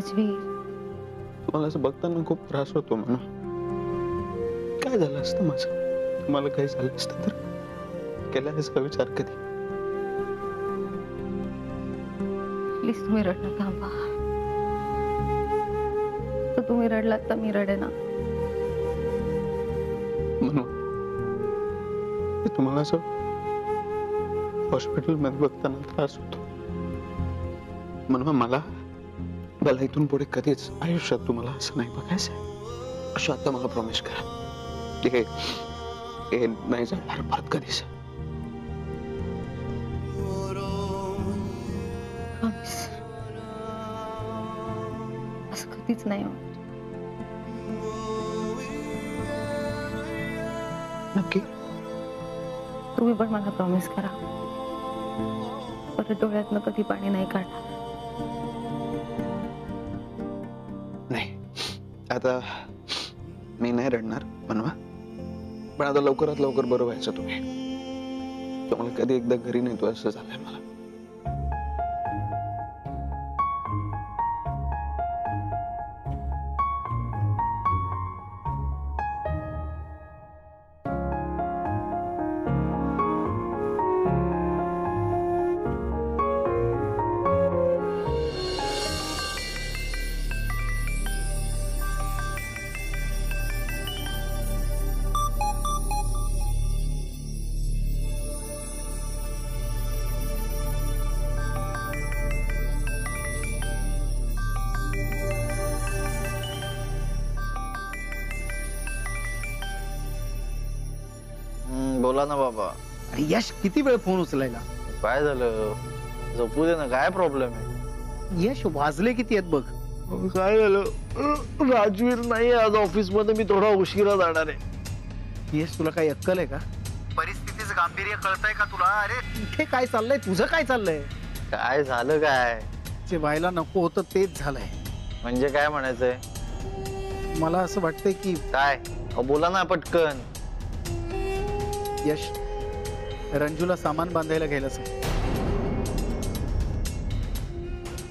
राजवीर, तुम्हाला असं बघताना खूप त्रास होतो म्हणून. काय झालं असतं माझं? तुम्हाला काही झालं असतं तर केला असता विचार कधी? प्लीज तुम्ही रडणं थांबा. तर तुम्ही रडलात तर मी रडे ना. म्हणून तुम्हाला असं हॉस्पिटल मध्ये बघताना त्रास होतो म्हणून मला इथून पुढे कधीच आयुष्यात तुम्हाला असं नाही बघायचं. असं आता मला प्रॉमिस करा. हे नाही जाणार परत कधीच. प्रॉमिस. असं कधीच नाही होणार. नक्की? तुम्ही पण मला प्रॉमिस करा. परत डोळ्यातनं कधी पाणी नाही काढणार. नाही, आता मी नाही रडणार म्हणवा. पण आता लवकरात लवकर बरं व्हायचं तुम्ही. तुम्हाला कधी एकदा घरी नेतो असं झालंय मला. बोला ना बाबा. यश किती वेळ फोन उचलायला? काय झालं? झोपू दे ना. काय प्रॉब्लेम आहे? यश वाजले किती आहेत बघ. काय झालं? राजवीर नाही आज ऑफिस मध्ये. मी थोडा उशिरा जाणार आहे. यश तुला काही अक्कल आहे का? परिस्थितीचं गांभीर्य कळतंय का तुला? अरे इथे काय चाललंय? तुझं काय चाललंय? काय झालं? काय जे व्हायला नको होतं तेच झालंय. म्हणजे काय म्हणायचंय? मला असं वाटतंय की काय? बोला ना पटकन. यश रंजूला सामान बांधायला घ्यायला सांग.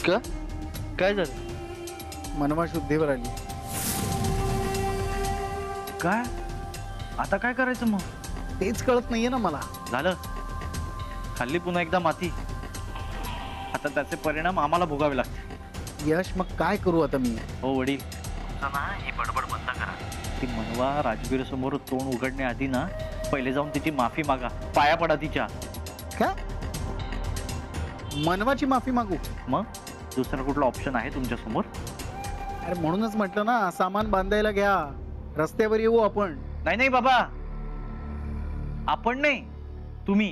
का? काय झालं? मनवा शुद्धीवर आली. काय? आता काय करायचं मग? तेच कळत नाहीये ना मला. झालं, खाल्ली पुन्हा एकदा माती. आता त्याचे परिणाम आम्हाला भोगावे लागतील. यश मग काय करू आता मी? हो वडील, ना ही बडबड बंद करा. ती मनवा राजवीर समोर तोंड उघडण्याआधी ना पहिले जाऊन तिची माफी मागा. पाया पडा तिच्या. काय? मनवाची माफी मागू? मग दुसरा कुठला ऑप्शन आहे तुमच्या समोर? अरे म्हणूनच म्हटलं ना सामान बांधायला घ्या. रस्त्यावर येऊ आपण. नाही नाही बाबा, आपण नाही, तुम्ही.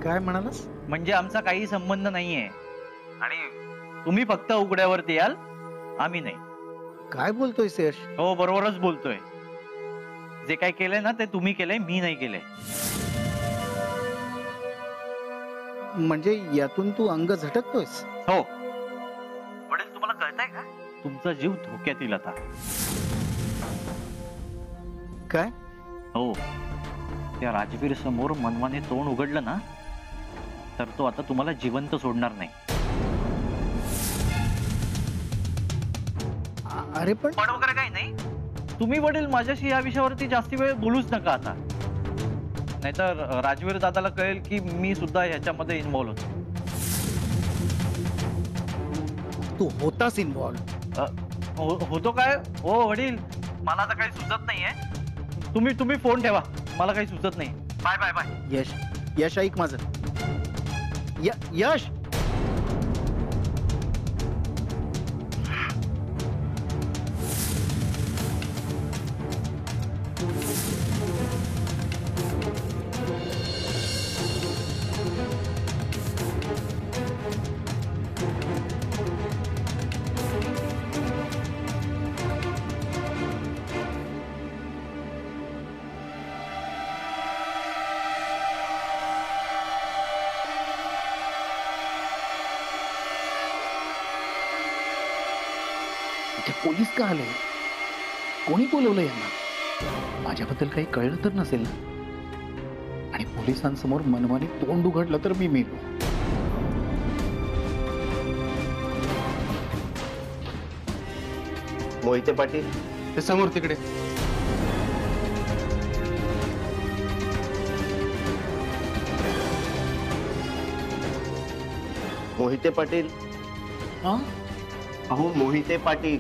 काय म्हणालास? म्हणजे आमचा काही संबंध नाहीये आणि तुम्ही फक्त उघड्यावरती याल, आम्ही नाही. काय बोलतोय यश? हो बरोबरच बोलतोय. जे काय केलंय ना ते तुम्ही केलंय, मी नाही केलंय. म्हणजे यातून तू अंग झटकतोयस? हो वडील, तुम्हाला कळतंय का? तुमचा जीव धोक्यात येईल आता. काय? हो, त्या राजवीर समोर मनवाने तोंड उघडलं ना तर तो आता तुम्हाला जिवंत सोडणार नाही. अरे पण वगैरे काही नाही. तुम्ही वडील माझ्याशी या विषयावरती जास्ती वेळ बोलूच नका आता, नाहीतर राजवीर दादाला कळेल की मी सुद्धा ह्याच्यामध्ये इन्व्हॉल्व होतो. तू होतास इन्व्हॉल्व? होतो काय? हो वडील, मला आता काही सुचत नाहीये. तुम्ही फोन ठेवा, मला काही सुचत नाही. Bye bye bye. Yash, Yash ऐक माझं. यश, पोलीस का आले? कोणी बोलवलं यांना? माझ्याबद्दल काही कळलं तर नसेल ना? आणि पोलिसांसमोर मनवाने तोंड उघडलं तर मी मेलो. मोहिते पाटील. ते समोर तिकडे. मोहिते पाटील. हा? अहो मोहिते पाटील.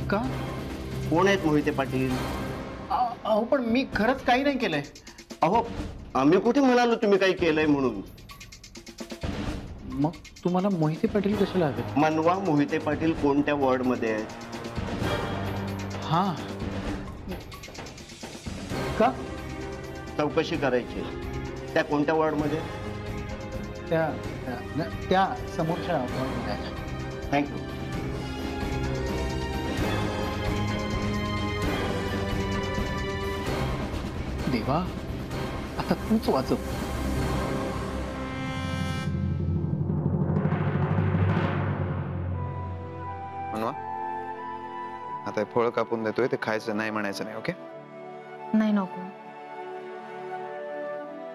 का? कोण आहेत मोहिते पाटील? अहो पण मी खरंच काही नाही केलंय. अहो आम्ही कुठे म्हणालो तुम्ही काही केलंय म्हणून. मग तुम्हाला मोहिते पाटील कशाला हवे? मनवा मोहिते पाटील कोणत्या वॉर्ड मध्ये आहेत? हा का? चौकशी करायची. त्या कोणत्या वॉर्ड मध्ये? त्या त्या समोरच्या वॉर्डमध्ये आहे. थँक्यू. देवा, आता तूच वाचव. मनवा, आता हे फळ कापून देतोय, ते खायचं नाही म्हणायचं नाही. ओके? नाही नको.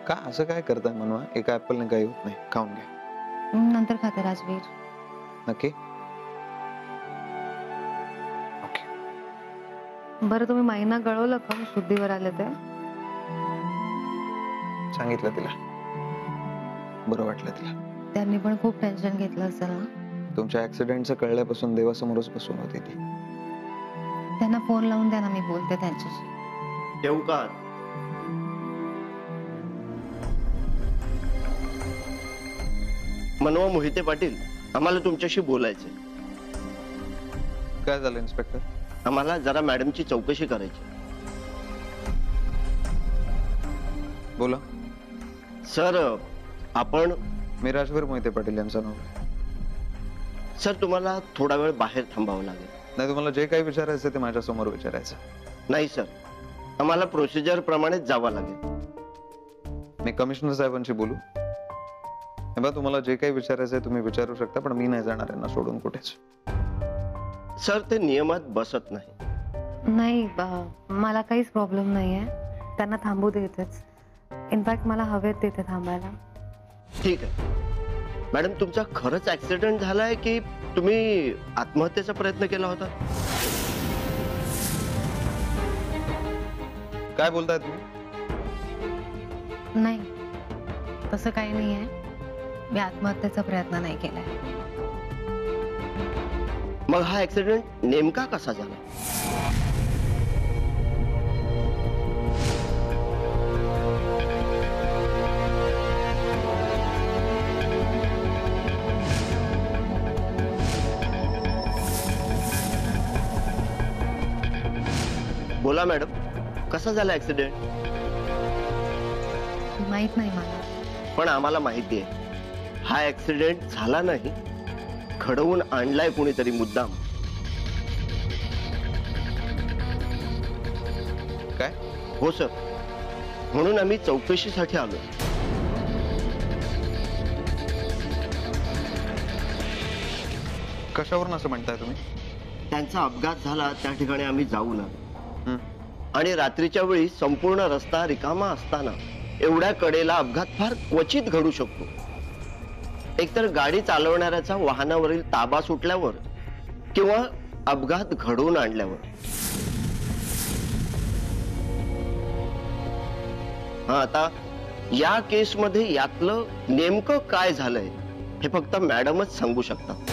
का असं काय करताय मनवा? एका ऍपलने काही होत नाही, खाऊन घ्या. नंतर खाते राजवीर. नक्की? ओके. बरं तुम्ही महिना गळवलं का शुद्धीवर आले ते? सांगितलं तिला, बरं वाटलं तिला. त्यांनी पण खूप टेन्शन घेतलं असेल ना. तुमच्या ऍक्सिडेंटचं कळल्यापासून देवासमोरच बसून होती ती. त्यांना फोन लावून द्या ना, मी बोलते त्यांच्याशी. ठेवू का? मनवा मोहिते पाटील, आम्हाला तुमच्याशी बोलायचंय. काय झालं इन्स्पेक्टर? आम्हाला जरा मॅडमची चौकशी करायची. बोला. सर आपण. मी राजवीर मोहिते पाटील यांचा नाव आहे. सर तुम्हाला थोडा वेळ बाहेर थांबावं लागेल. नाही, तुम्हाला जे काही विचारायचं ते माझ्या समोर विचारायचं. नाही सर, आम्हाला प्रोसिजर प्रमाणेच जावं लागेल. मी कमिशनर साहेबांशी बोलू? हे बघा, तुम्हाला जे काही विचारायचंय तुम्ही विचारू शकता, पण मी नाही जाणार यांना सोडून कुठेच. सर ते नियमात बसत नाही. नाही मला काहीच प्रॉब्लेम नाहीये, त्यांना थांबू देतेच. इनफॅक्ट मला हवेत तिथे थांबायला. ठीक आहे मॅडम, तुमचा खरंच ऍक्सिडेंट झालाय की तुम्ही आत्महत्येचा प्रयत्न केला होता? काय बोलताय तुम्ही? नाही, तसं काही नाहीये. मी आत्महत्येचा प्रयत्न नाही केलाय. मग हा ऍक्सिडेंट नेमका कसा झाला? बोला मॅडम, कसा झाला ऍक्सिडेंट? माहित नाही मला. पण आम्हाला माहिती आहे हा ऍक्सिडेंट झाला नाही, घडवून आणलाय कोणीतरी मुद्दाम. काय? हो सर, म्हणून आम्ही चौकशीसाठी आलो. कशावरून असं म्हणताय तुम्ही? त्यांचा अपघात झाला त्या ठिकाणी आम्ही जाऊ ना. हं. आणि रात्रीच्या वेळी संपूर्ण रस्ता रिकामा असताना एवढ्या कडेला अपघात फार क्वचित घडू शकतो. एकतर गाडी चालवणाऱ्याचा वाहनावरील ताबा सुटल्यावर किंवा अपघात घडवून आणल्यावर. हा, आता या केसमध्ये यातलं नेमकं काय झालंय हे फक्त मॅडमच सांगू शकतात.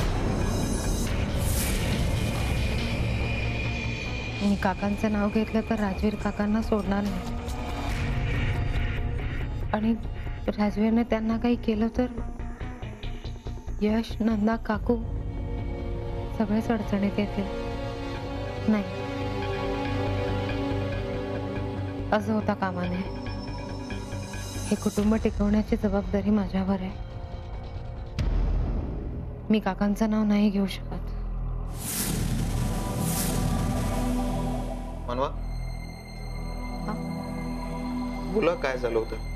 मी काकांचं नाव घेतलं तर राजवीर काकांना सोडणार नाही, आणि राजवीरने त्यांना काही केलं तर यश, नंदा, काकू सगळेच अडचणीत येतील. नाही, असं होता कामा नये. हे कुटुंब टिकवण्याची जबाबदारी माझ्यावर आहे. मी काकांचं नाव नाही घेऊ शकत. मनवा, बोला काय झालं होतं?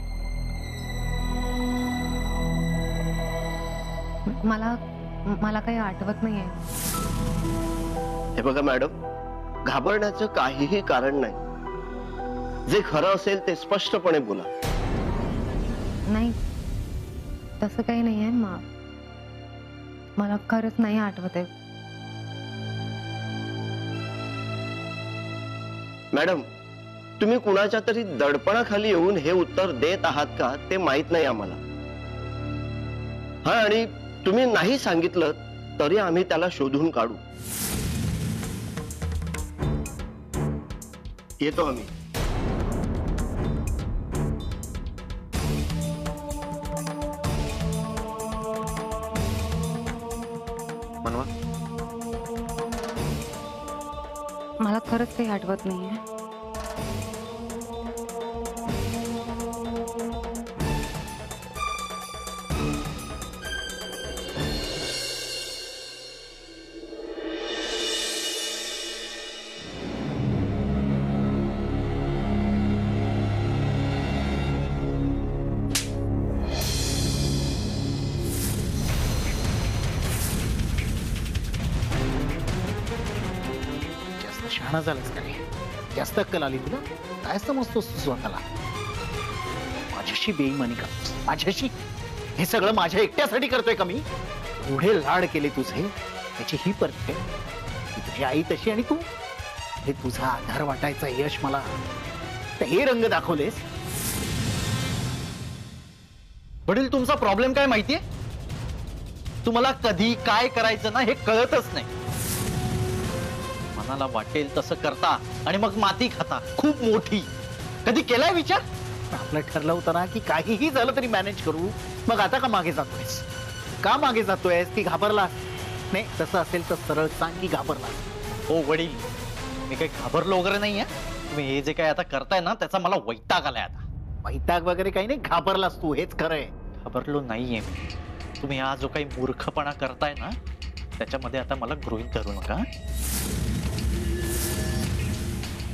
मला काही आठवत नाहीये. हे बघा मॅडम, घाबरण्याचं काहीही कारण नाही. जे खरं असेल ते स्पष्टपणे बोला. नाही, तसं काही नाहीये. मला खरंच नाही आठवत आहे. मॅडम, तुम्ही कुणाच्या तरी दडपणाखाली येऊन हे उत्तर देत आहात का ते माहित नाही आम्हाला. हा, आणि तुम्ही नाही सांगितलं तरी आम्ही त्याला शोधून काढू. येतो आम्ही. मनवा, मला खरंच काही आठवत नाहीये. जास्त शहाणा झालास का रे? जास्त अक्कल आली तुला? काय समजतोस तू स्वतःला? माझ्याशी बेईमानी का? माझ्याशी? हे सगळं माझ्या एकट्यासाठी करतोय का मी? एवढे लाड केले तुझे, त्याची ही परत तुझी आई तशी आणि तू हे तुझा आधार वाटायचा यश मला तर हे रंग दाखवलेस. वडील, तुमचा प्रॉब्लेम काय माहितीये? तुम्हाला कधी काय करायचं ना हे कळतच नाही. मनाला वाटेल तसं करता आणि मग माती खाता खूप मोठी. कधी केलाय विचार? आपलं ठरलं होतं ना की काहीही झालं तरी मॅनेज करू. मग आता का मागे जातोयस? का मागे जातोयस? की घाबरलास? नाही, तसं असेल तर सरळ सांग की घाबरलास. हो वडील, मी काही घाबरलो वगैरे नाहीये. तुम्ही हे जे काय आता करताय ना त्याचा मला वैताग आलाय आता. वैताग वगैरे काही नाही, घाबरलास तू, हेच खरंय. घाबरलो नाहीये मी. तुम्ही हा जो काही मूर्खपणा करताय ना त्याच्यामध्ये आता मला गृहीत धरू नका.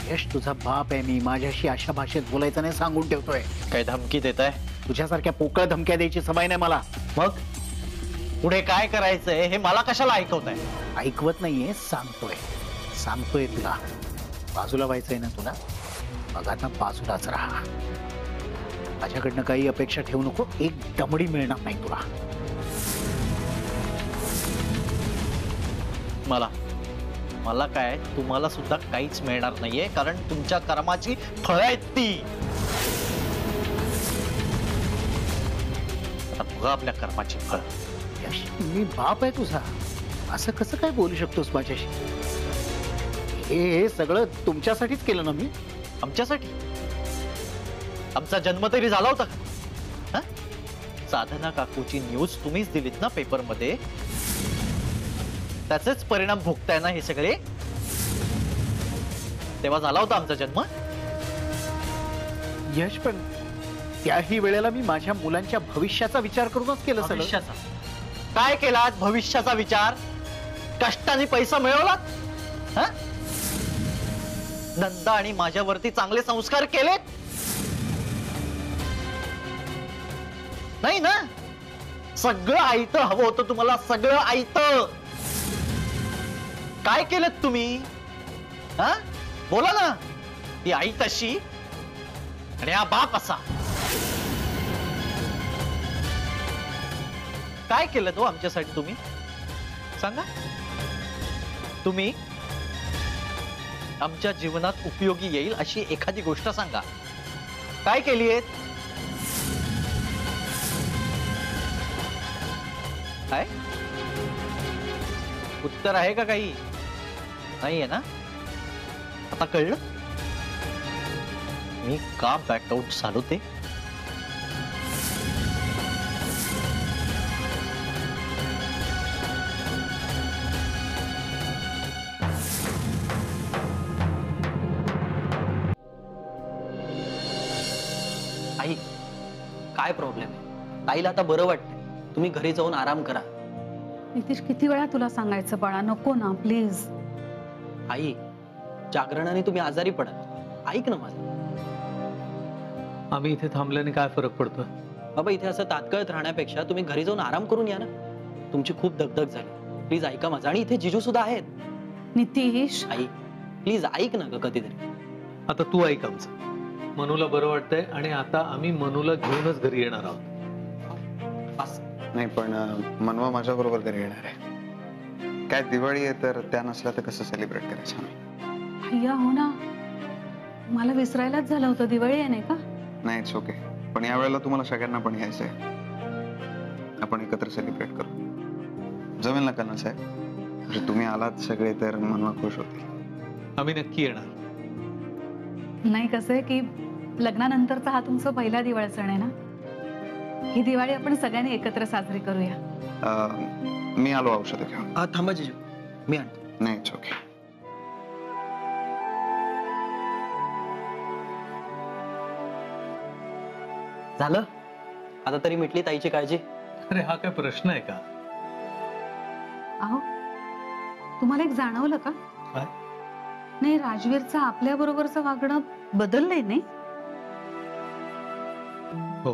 यश, तुझा बाप आहे मी. माझ्याशी अशा भाषेत बोलायचं नाही सांगून ठेवतोय. काय धमकी देताय? तुझ्यासारख्या पोकळ धमक्या द्यायची सवय नाही मला. मग पुढे काय करायचंय हे मला कशाला ऐकवताय? ऐकवत नाहीये, सांगतोय तुला. बाजूला व्हायचंय ना तुला? मग आता बाजूलाच राहा. माझ्याकडनं काही अपेक्षा ठेवू नको. एक दमडी मिळणार नाही तुला. मला काय तुम्हाला सुद्धा काहीच मिळणार नाहीये, कारण तुमच्या कर्माची फळं आहेत ती. आता बघा आपल्या कर्माची फळं. यश, मी बाप आहे तुझा. असं कसं काय बोलू शकतोस माझ्याशी? हे सगळं तुमच्यासाठीच केलं ना मी. आमच्यासाठी? आमचा जन्म तरी झाला होता का? साधना काकूची न्यूज तुम्हीच दिलीत ना पेपरमध्ये. त्याचेच परिणाम भोगताय ना हे सगळे. तेव्हा झाला होता आमचा जन्म. यश, पण त्याही वेळेला मी माझ्या मुलांच्या भविष्याचा विचार करूनच केलं सगळं. भविष्याचा काय केलात? भविष्याचा विचार कष्टाने पैसा मिळवलात. नंदा आणि माझ्यावरती चांगले संस्कार केलेत नाही ना? सगळं आयतं हवं होतं तुम्हाला, सगळं आयतं. काय केलं तुम्ही? बोला ना. ती आई तशी आणि हा बाप असा. काय केलं तो आमच्यासाठी तुम्ही? सांगा. तुम्ही आमच्या जीवनात उपयोगी येईल अशी एखादी गोष्ट सांगा. काय केली आहे? काय उत्तर आहे का? काही नाहीये ना? आता कळलं मी का बॅकआउट झालो ते. आई, काय प्रॉब्लेम आहे? ताईला आता बरं वाटतंय. तुम्ही घरी जाऊन आराम करा. नितीश, किती वेळा तुला सांगायचं बाळा, नको ना प्लीज. आई, जागरणाने तुम्ही आजारी पडाल. ऐक ना माझं. आम्ही इथे थांबल्याने काय फरक पडतो? बाबा, इथे असं तात्काळत राहण्यापेक्षा तुम्ही घरी जाऊन आराम करून या ना. तुमची खूप दगदग झाली. प्लीज ऐका माझं. आणि इथे जिजू सुद्धा आहेत. नितीश, आई प्लीज ऐक ना ग कधीतरी. आता तू ऐक आमचं. मनूला बरं वाटतंय आणि आता आम्ही मनूला घेऊनच घरी येणार आहोत. नाही, पण मनवा माझ्या बरोबर घरी येणार आहे. काय दिवाळी आहे तर त्या नसल्या तर कसं सेलिब्रेट करायचं आम्ही? भैया हो ना. मला विसरायलाच झालं होतं. दिवाळी आहे नाही का? नाही इट्स ओके, पण यावेळेला तुम्हाला सगळ्यांना पण यायचंय. आपण एकत्र सेलिब्रेट करू. जमेल ना कन्ना साहेब? म्हणजे तुम्ही आलात सगळे तर मनवा खुश होते. आम्ही नक्की येणार. नाही, कसं आहे की लग्नानंतरचा हा तुमचा पहिला दिवाळी सण आहे ना. ही दिवाळी आपण सगळ्यांनी एकत्र साजरी करूया. मी आलो औषध घेऊन. थांबा जिजू, मी आणतो. नाही इट्स ओके. झालं आता तरी मिटली ताईची काळजी. अरे हा काय प्रश्न आहे का? अहो, तुम्हाला एक जाणवलं का? काय? नाही, राजवीरचं आपल्या बरोबरचं वागणं बदललंय नाही? हो,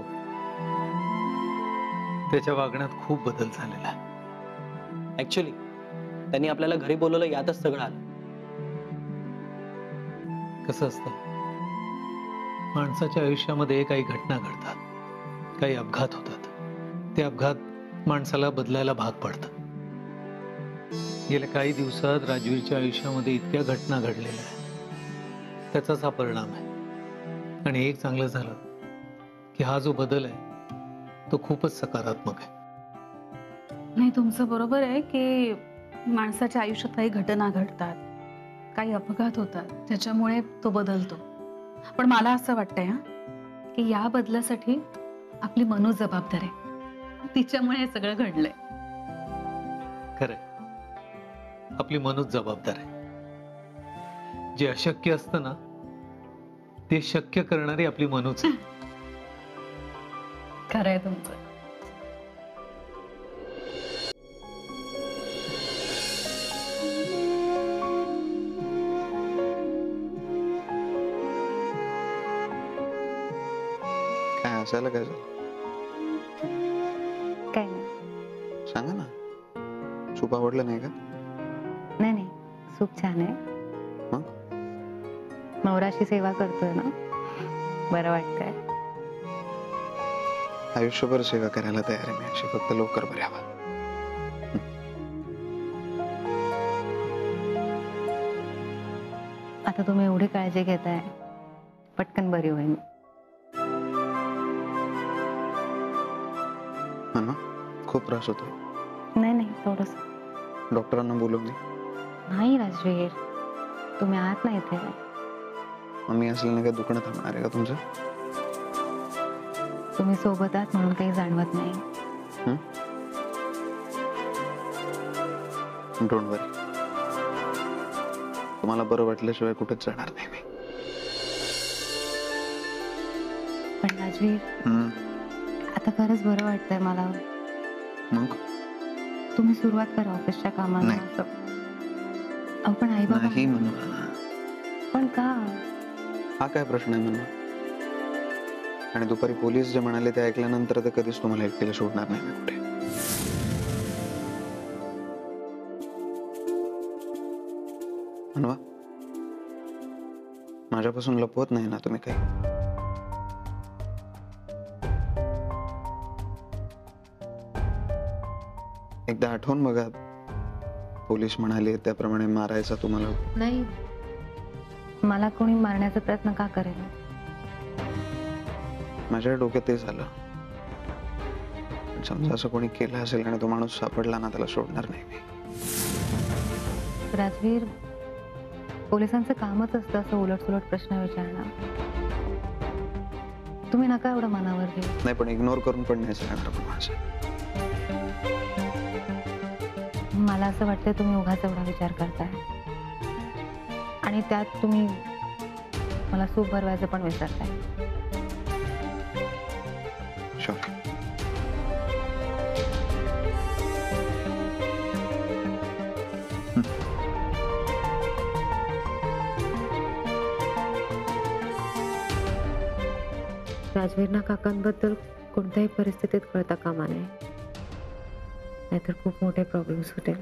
त्याच्या वागण्यात खूप बदल झालेला आहे. ऍक्च्युली त्यांनी आपल्याला घरी बोलवलं यातच सगळं आलं. कसं असतं, माणसाच्या आयुष्यामध्ये काही घटना घडतात, काही अपघात होतात. ते अपघात माणसाला बदलायला भाग पडतात. गेल्या काही दिवसात राजवीरच्या आयुष्यामध्ये इतक्या घटना घडलेल्या आहेत, त्याचाच हा परिणाम आहे. आणि एक चांगलं झालं की हा जो बदल आहे तो खूपच सकारात्मक आहे. नाही, तुमचं बरोबर आहे की माणसाच्या आयुष्यात काही घटना घडतात, काही अपघात होतात, त्याच्यामुळे तो बदलतो. पण मला असं वाटतंय की या बदलासाठी आपली मनू जबाबदार आहे. तिच्यामुळे हे सगळं घडलंय. खरंय, आपली मनूच जबाबदार आहे. जे अशक्य असतं ना ते शक्य करणारी आपली मनूच आहे. खरं आहे तुमचं. काय असायला काय झालं? काय नाही. सांगा ना. सूप आवडलं नाही का? नाही नाही, सूप छान आहे. मग? नवराची सेवा करतोय ना, बरं वाटतंय. आयुष्यभर सेवा करायला तयार आहे मी अशी, फक्त लवकर बरे हवा. आता तुम्ही एवढी काळजी घेताय, पटकन बरी होईल. ना खूप त्रास होतो. नाही नाही, थोडस. डॉक्टरांना बोलवून दे. नाही राजवीर, तुम्ही आहात ना इथे. मग मी असलं नाही का दुखणं थांबणार आहे का तुमचं? तुम्ही सोबत आहात म्हणून काही जाणवत नाही. डोंट वरी, तुम्हाला बरं वाटल्याशिवाय कुठेच जाणार नाही मी. पण राजवीर, आता खरंच बरं वाटतंय मला. मग तुम्ही सुरुवात करा ऑफिसच्या कामाला. नाही. अहो पण आई बाबा. नाही म्हणून. पण का? हा काय प्रश्न आहे म्हणून? आणि दुपारी पोलीस जे म्हणाले ते ऐकल्यानंतर तर कधीच तुम्हाला एकटीला सोडणार नाही मी कुठे. म्हणवा, माझ्यापासून लपवत नाही ना तुम्ही काही? एकदा आठवून बघा, पोलीस म्हणाले त्याप्रमाणे मारायचा तुम्हाला. नाही, मला कोणी मारण्याचा प्रयत्न का करेल? माझ्या डोक्यात ते झालं. समजा असं कोणी केलं असेल आणि तो माणूस सापडला ना, त्याला सोडणार नाही मी. राजवीर, पोलिसांचं कामच असतं असं उलट-सुलट प्रश्न विचारणं. तुम्ही नका एवढं मनावर घेऊ. नाही, पण इग्नोर करून पण नाही सांगणार पण माझं. मला असं वाटतंय तुम्ही उगाच एवढा विचार करताय, आणि त्यात तुम्ही मला सूप भरवायचं पण विसरताय. शुअर. राजवीरना काकांबद्दल कोणत्याही परिस्थितीत कळता कामा नये, नाहीतर खूप मोठे प्रॉब्लेम्स होतील.